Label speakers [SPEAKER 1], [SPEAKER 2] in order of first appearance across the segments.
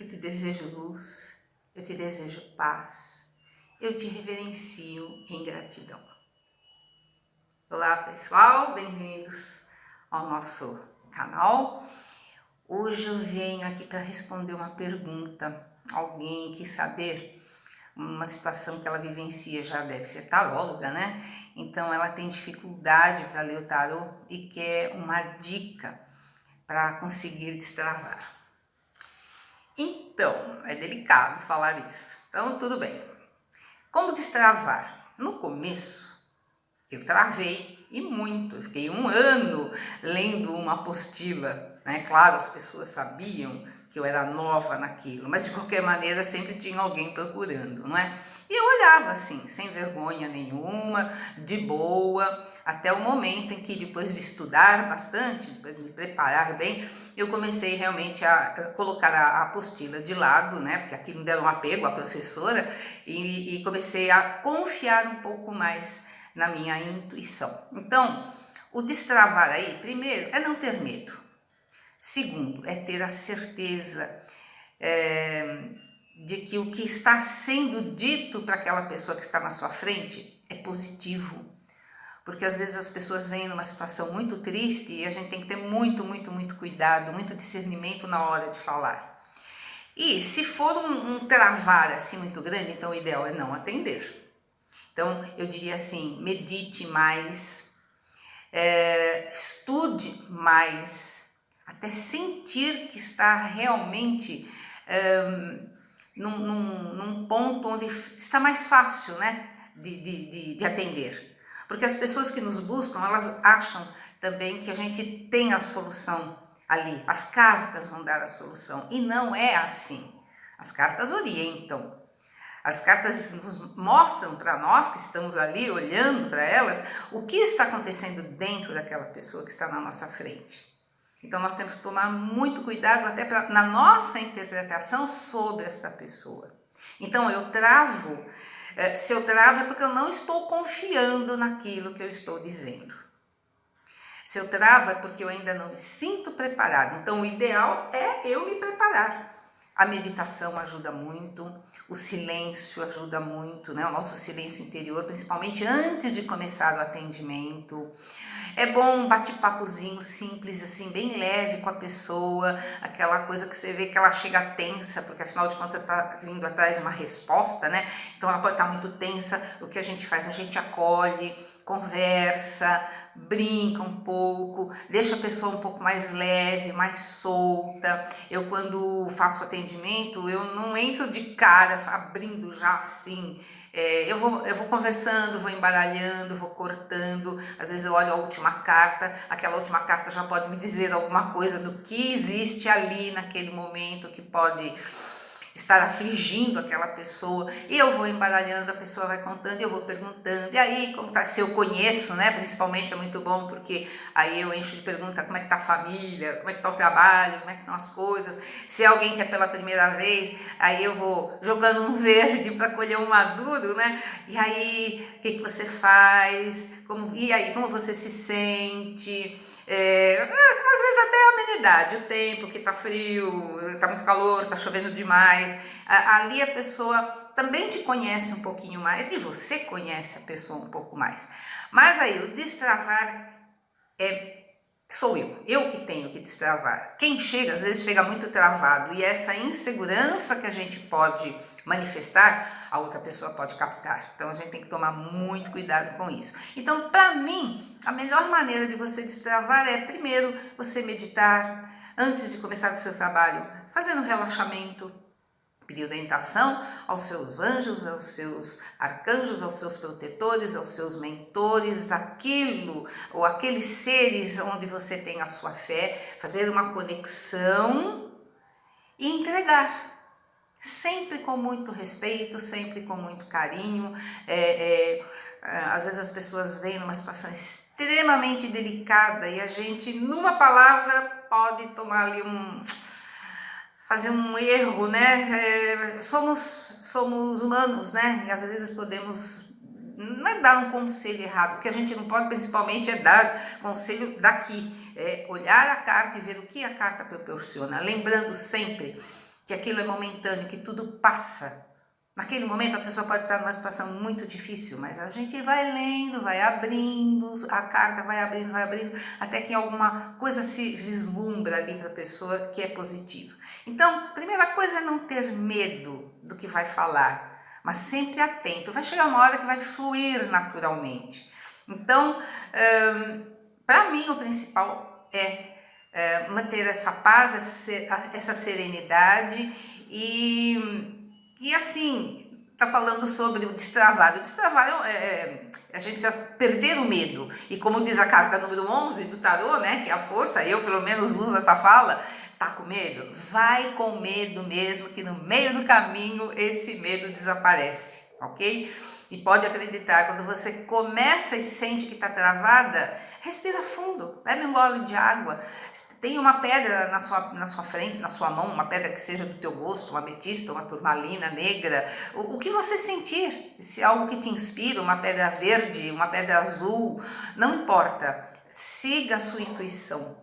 [SPEAKER 1] Eu te desejo luz, eu te desejo paz, eu te reverencio em gratidão. Olá pessoal, bem-vindos ao nosso canal. Hoje eu venho aqui para responder uma pergunta. Alguém quis saber uma situação que ela vivencia, já deve ser taróloga, né? Então ela tem dificuldade para ler o tarô e quer uma dica para conseguir destravar. Então, é delicado falar isso. Então, tudo bem. Como destravar? No começo, eu travei e muito. Eu fiquei 1 ano lendo uma apostila, né? Claro, as pessoas sabiam que eu era nova naquilo, mas de qualquer maneira sempre tinha alguém procurando, não é? E eu olhava assim, sem vergonha nenhuma, de boa, até o momento em que depois de estudar bastante, depois de me preparar bem, eu comecei realmente a colocar a apostila de lado, né? Porque aquilo me deu um apego à professora e comecei a confiar um pouco mais na minha intuição. Então, o destravar aí, primeiro, é não ter medo. Segundo, é ter a certeza de que o que está sendo dito para aquela pessoa que está na sua frente é positivo. Porque às vezes as pessoas vêm numa situação muito triste e a gente tem que ter muito cuidado, muito discernimento na hora de falar. E se for um travar assim muito grande, então o ideal é não atender. Então eu diria assim, medite mais, estude mais, até sentir que está realmente num ponto onde está mais fácil, né, de atender. Porque as pessoas que nos buscam, elas acham também que a gente tem a solução ali. As cartas vão dar a solução. E não é assim. As cartas orientam. As cartas nos mostram para nós que estamos ali olhando para elas o que está acontecendo dentro daquela pessoa que está na nossa frente. Então nós temos que tomar muito cuidado até na nossa interpretação sobre esta pessoa. Então eu travo, se eu travo é porque eu não estou confiando naquilo que eu estou dizendo. Se eu travo é porque eu ainda não me sinto preparada. Então o ideal é eu me preparar. A meditação ajuda muito, o silêncio ajuda muito, né? O nosso silêncio interior, principalmente antes de começar o atendimento. É bom um bate-papozinho simples, assim, bem leve com a pessoa, aquela coisa que você vê que ela chega tensa, porque afinal de contas está vindo atrás de uma resposta, né? Então ela pode estar muito tensa. O que a gente faz? A gente acolhe, conversa, brinca um pouco, deixa a pessoa um pouco mais leve, mais solta. Eu quando faço atendimento, eu não entro de cara abrindo já assim, eu vou conversando, vou embaralhando, vou cortando. Às vezes eu olho a última carta, aquela última carta já pode me dizer alguma coisa do que existe ali naquele momento que pode estar afligindo aquela pessoa, e eu vou embaralhando, a pessoa vai contando, e eu vou perguntando, e aí como tá, se eu conheço, né, principalmente é muito bom, porque aí eu encho de pergunta, como é que tá a família, como é que tá o trabalho, como é que estão as coisas, se é alguém que é pela primeira vez, aí eu vou jogando um verde para colher um maduro, né, e aí, o que você faz, e aí, como você se sente, às vezes até a amenidade, o tempo que tá frio, tá muito calor, tá chovendo demais, ali a pessoa também te conhece um pouquinho mais e você conhece a pessoa um pouco mais. Mas aí o destravar sou eu que tenho que destravar. Quem chega, às vezes chega muito travado e essa insegurança que a gente pode manifestar, a outra pessoa pode captar. Então a gente tem que tomar muito cuidado com isso. Então, para mim, a melhor maneira de você destravar é, primeiro, você meditar antes de começar o seu trabalho, fazendo um relaxamento, pedir orientação aos seus anjos, aos seus arcanjos, aos seus protetores, aos seus mentores, aquilo ou aqueles seres onde você tem a sua fé, fazer uma conexão e entregar. Sempre com muito respeito, sempre com muito carinho. Às vezes as pessoas veem numa situação extremamente delicada e a gente, numa palavra, pode tomar ali fazer um erro, né? Somos humanos, né? E às vezes podemos não é dar um conselho errado. O que a gente não pode principalmente é dar conselho daqui, olhar a carta e ver o que a carta proporciona, lembrando sempre que aquilo é momentâneo, que tudo passa. Naquele momento a pessoa pode estar numa situação muito difícil, mas a gente vai lendo, vai abrindo, a carta vai abrindo, até que alguma coisa se vislumbra ali para a pessoa que é positivo. Então, a primeira coisa é não ter medo do que vai falar, mas sempre atento. Vai chegar uma hora que vai fluir naturalmente. Então, para mim o principal é manter essa paz, essa serenidade e assim, tá falando sobre o destravar. O destravar a gente precisa perder o medo. E como diz a carta número 11 do tarô, né, que é a força, eu pelo menos uso essa fala, tá com medo? Vai com medo mesmo, que no meio do caminho esse medo desaparece, ok? E pode acreditar, quando você começa e sente que está travada, respira fundo, bebe um gole de água, tem uma pedra na sua frente, na sua mão, uma pedra que seja do teu gosto, uma ametista, uma turmalina negra, o que você sentir, se é algo que te inspira, uma pedra verde, uma pedra azul, não importa, siga a sua intuição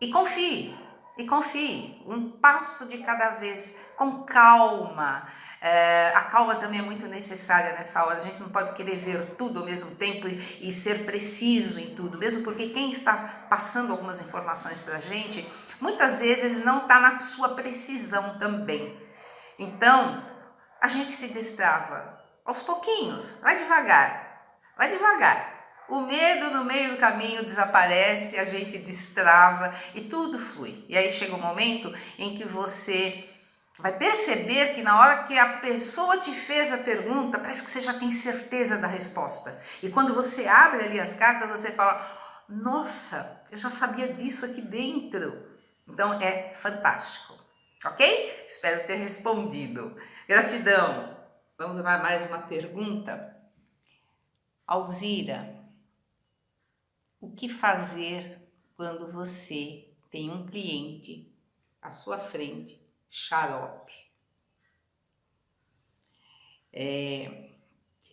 [SPEAKER 1] e confie, um passo de cada vez, com calma. A calma também é muito necessária nessa hora. A gente não pode querer ver tudo ao mesmo tempo e ser preciso em tudo, mesmo porque quem está passando algumas informações para a gente, muitas vezes não está na sua precisão também. Então, a gente se destrava aos pouquinhos, vai devagar. O medo no meio do caminho desaparece, a gente destrava e tudo flui. E aí chega um momento em que você vai perceber que na hora que a pessoa te fez a pergunta, parece que você já tem certeza da resposta. E quando você abre ali as cartas, você fala, nossa, eu já sabia disso aqui dentro. Então é fantástico, ok? Espero ter respondido. Gratidão. Vamos a mais uma pergunta. Alzira, o que fazer quando você tem um cliente à sua frente xarope?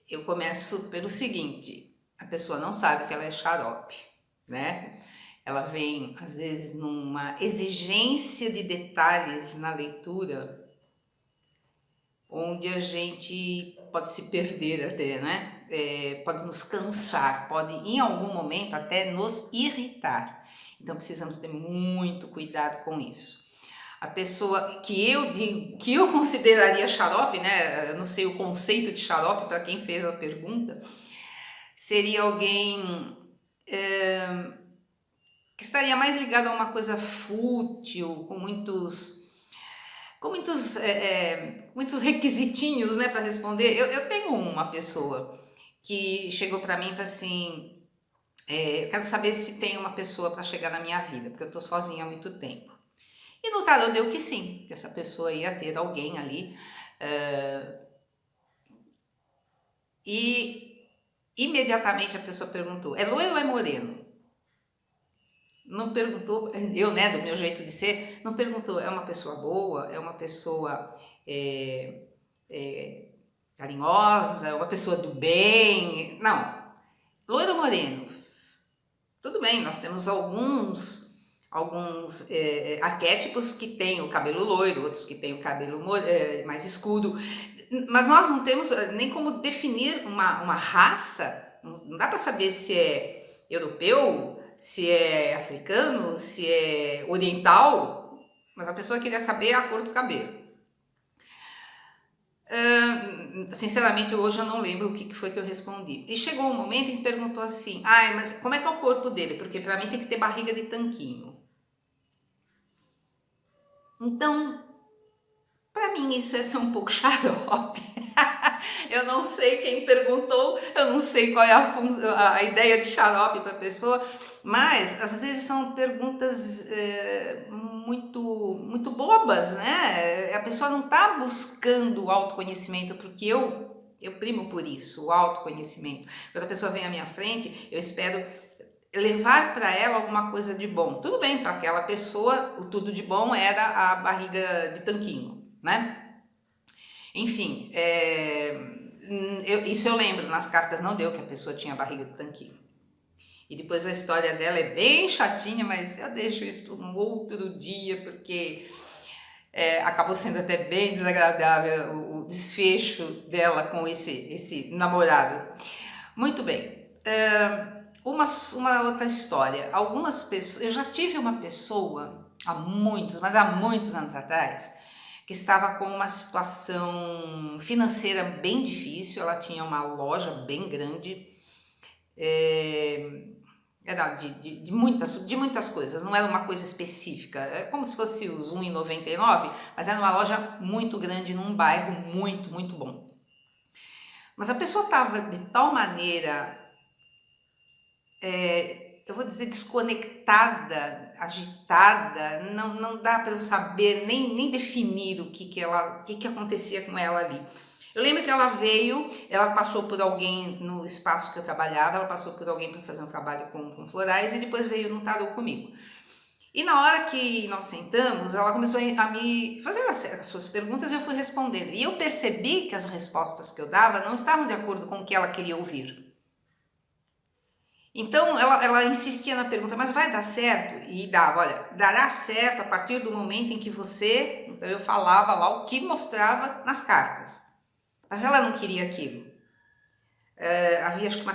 [SPEAKER 1] Eu começo pelo seguinte, a pessoa não sabe que ela é xarope, né? Ela vem, às vezes, numa exigência de detalhes na leitura, onde a gente pode se perder até, né? Pode nos cansar, pode em algum momento até nos irritar. Então precisamos ter muito cuidado com isso. A pessoa que eu consideraria xarope, né? Eu não sei o conceito de xarope para quem fez a pergunta, seria alguém que estaria mais ligado a uma coisa fútil, com muitos requisitinhos, né, para responder. Eu tenho uma pessoa que chegou para mim e falou assim, eu quero saber se tem uma pessoa para chegar na minha vida, porque eu tô sozinha há muito tempo. E no tarô deu que sim, que essa pessoa ia ter alguém ali. E imediatamente a pessoa perguntou, é loiro ou é moreno? Não perguntou, eu, né, do meu jeito de ser, não perguntou, é uma pessoa boa, é uma pessoa carinhosa, é uma pessoa do bem, não, loiro ou moreno? Tudo bem, nós temos alguns arquétipos que têm o cabelo loiro, outros que têm o cabelo mais escuro, mas nós não temos nem como definir uma raça, não dá para saber se é europeu, se é africano, se é oriental, mas a pessoa queria saber a cor do cabelo. Sinceramente, hoje eu não lembro o que foi que eu respondi. E chegou um momento em que perguntou assim, mas como é que é o corpo dele? Porque para mim tem que ter barriga de tanquinho. Então, para mim isso é ser um pouco xarope. Eu não sei quem perguntou, eu não sei qual é a ideia de xarope para a pessoa, mas às vezes são perguntas muito bobas, né? A pessoa não está buscando o autoconhecimento, porque eu primo por isso, o autoconhecimento. Quando a pessoa vem à minha frente, eu espero levar para ela alguma coisa de bom. Tudo bem, para aquela pessoa, o tudo de bom era a barriga de tanquinho, né? Enfim, isso eu lembro, nas cartas não deu que a pessoa tinha barriga de tanquinho. E depois a história dela é bem chatinha, mas eu deixo isso para um outro dia, porque acabou sendo até bem desagradável o desfecho dela com esse namorado. Muito bem. Uma outra história. Algumas pessoas, eu já tive uma pessoa mas há muitos anos atrás, que estava com uma situação financeira bem difícil. Ela tinha uma loja bem grande, era de muitas coisas, não era uma coisa específica, é como se fosse os 1,99, mas era uma loja muito grande num bairro muito, muito bom. Mas a pessoa estava de tal maneira, eu vou dizer, desconectada, agitada, não dá para eu saber nem definir o que acontecia com ela ali. Eu lembro que ela passou por alguém no espaço que eu trabalhava, ela passou por alguém para fazer um trabalho com florais e depois veio no tarô comigo. E na hora que nós sentamos, ela começou a me fazer as suas perguntas e eu fui respondendo. E eu percebi que as respostas que eu dava não estavam de acordo com o que ela queria ouvir. Então ela insistia na pergunta, mas vai dar certo? E dava, olha, dará certo a partir do momento em que você... Então eu falava lá o que mostrava nas cartas. Mas ela não queria aquilo. Havia, acho que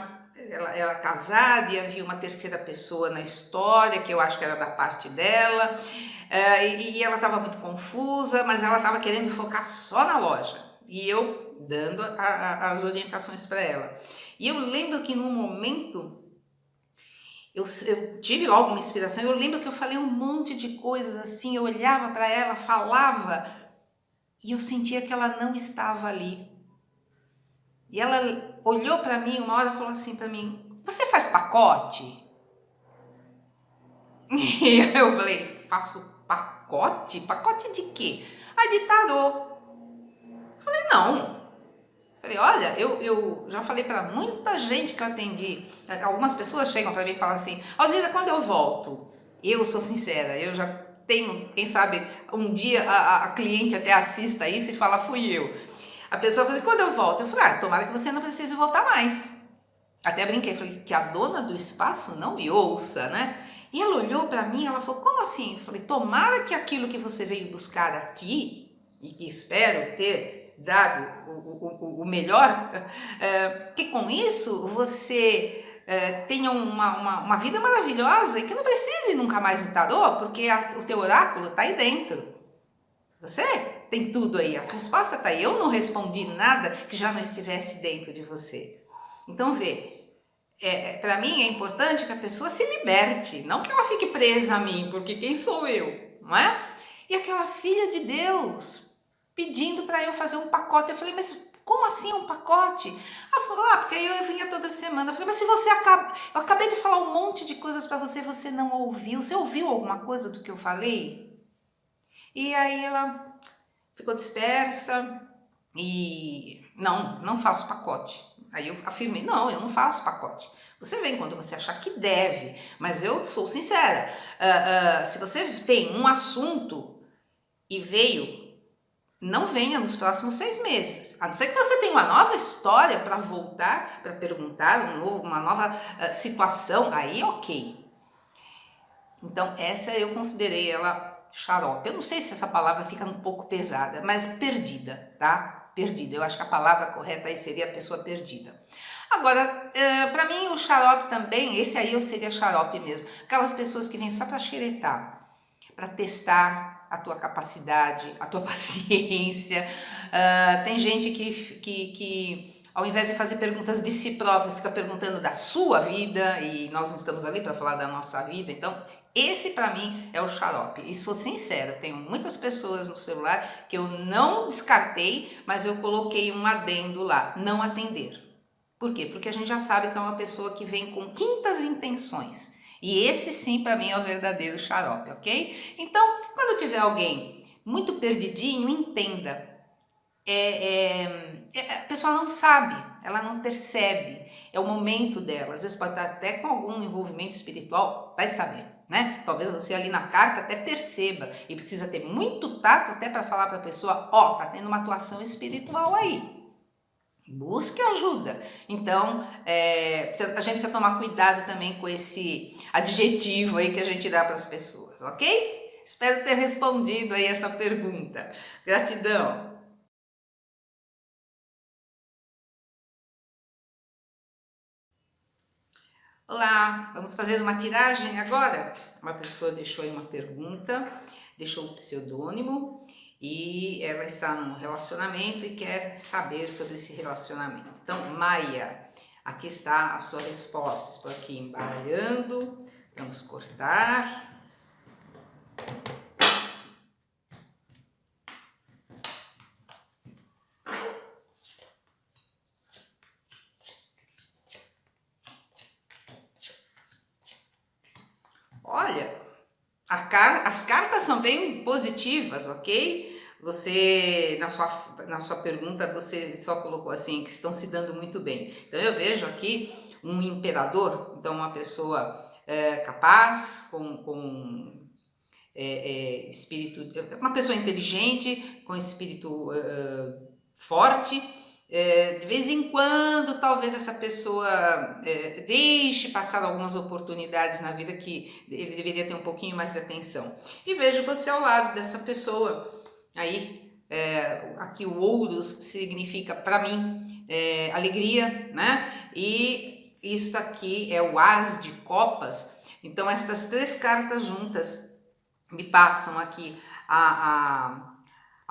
[SPEAKER 1] ela era casada e havia uma terceira pessoa na história, que eu acho que era da parte dela, e ela estava muito confusa, mas ela estava querendo focar só na loja, e eu dando as orientações para ela. E eu lembro que num momento, eu tive logo uma inspiração, eu lembro que eu falei um monte de coisas assim, eu olhava para ela, falava, e eu sentia que ela não estava ali. E ela olhou para mim uma hora e falou assim para mim, você faz pacote? E eu falei, faço pacote? Pacote de quê? Ah, de tarô. Eu falei, não. Eu falei, olha, eu já falei para muita gente que eu atendi. Algumas pessoas chegam para mim e falam assim, Alzira, quando eu volto? Eu sou sincera, eu já tenho, quem sabe, um dia a cliente até assista isso e fala, fui eu. A pessoa falou, quando eu volto? Eu falei, tomara que você não precise voltar mais. Até brinquei, falei, que a dona do espaço não me ouça, né? E ela olhou para mim, ela falou, como assim? Eu falei, tomara que aquilo que você veio buscar aqui, e que espero ter dado o melhor, que com isso você tenha uma vida maravilhosa e que não precise nunca mais no tarô, porque o teu oráculo está aí dentro. Você tem tudo aí, a resposta está aí. Eu não respondi nada que já não estivesse dentro de você. Então vê, para mim é importante que a pessoa se liberte, não que ela fique presa a mim, porque quem sou eu, não é? E aquela filha de Deus pedindo para eu fazer um pacote, eu falei, mas como assim um pacote? Ela falou, porque eu vinha toda semana. Eu falei, mas se você eu acabei de falar um monte de coisas para você, você não ouviu, você ouviu alguma coisa do que eu falei? E aí ela ficou dispersa e não faço pacote. Aí eu afirmei, não, eu não faço pacote. Você vem quando você achar que deve, mas eu sou sincera. Se você tem um assunto e veio, não venha nos próximos 6 meses. A não ser que você tenha uma nova história para voltar, para perguntar uma nova situação, aí ok. Então essa eu considerei ela xarope. Eu não sei se essa palavra fica um pouco pesada, mas perdida, tá? Perdida. Eu acho que a palavra correta aí seria a pessoa perdida. Agora, para mim o xarope também, esse aí eu seria xarope mesmo. Aquelas pessoas que vêm só para xeretar, para testar a tua capacidade, a tua paciência. Tem gente que ao invés de fazer perguntas de si próprio, fica perguntando da sua vida, e nós não estamos ali para falar da nossa vida, então esse para mim é o xarope. E sou sincera, tenho muitas pessoas no celular que eu não descartei, mas eu coloquei um adendo lá, não atender. Por quê? Porque a gente já sabe que é uma pessoa que vem com quintas intenções. E esse sim para mim é o verdadeiro xarope, ok? Então, quando tiver alguém muito perdidinho, entenda. A pessoa não sabe, ela não percebe, é o momento dela. Às vezes pode estar até com algum envolvimento espiritual, vai saber, né? Talvez você ali na carta até perceba e precisa ter muito tato até para falar para a pessoa, tá tendo uma atuação espiritual aí. Busque ajuda. Então, a gente precisa tomar cuidado também com esse adjetivo aí que a gente dá para as pessoas, ok? Espero ter respondido aí essa pergunta. Gratidão. Olá, vamos fazer uma tiragem agora? Uma pessoa deixou aí uma pergunta, deixou o pseudônimo e ela está num relacionamento e quer saber sobre esse relacionamento. Então, Maia, aqui está a sua resposta. Estou aqui embaralhando, vamos cortar. Olha, as cartas são bem positivas, ok? Você, na sua pergunta, você só colocou assim, que estão se dando muito bem. Então eu vejo aqui um imperador, então uma pessoa capaz, com espírito, uma pessoa inteligente, com espírito forte. De vez em quando, talvez essa pessoa deixe passar algumas oportunidades na vida que ele deveria ter um pouquinho mais de atenção. E vejo você ao lado dessa pessoa. Aí, aqui o ouros significa para mim alegria, né? E isso aqui é o as de copas. Então, estas três cartas juntas me passam aqui a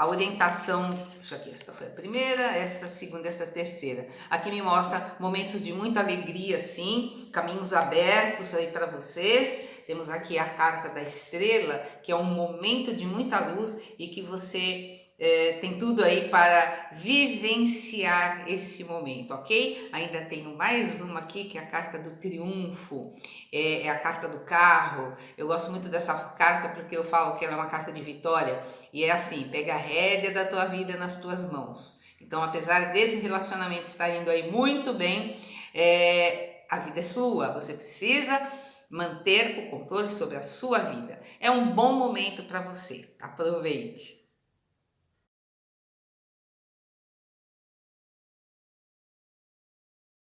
[SPEAKER 1] orientação. Deixa aqui, esta foi a primeira, esta a segunda, esta a terceira. Aqui me mostra momentos de muita alegria, sim, caminhos abertos aí para vocês. Temos aqui a carta da estrela, que é um momento de muita luz e que você tem tudo aí para vivenciar esse momento, ok? Ainda tenho mais uma aqui, que é a carta do triunfo, é a carta do carro. Eu gosto muito dessa carta porque eu falo que ela é uma carta de vitória. E é assim, pega a rédea da tua vida nas tuas mãos. Então, apesar desse relacionamento estar indo aí muito bem, a vida é sua, você precisa manter o controle sobre a sua vida. É um bom momento para você, aproveite!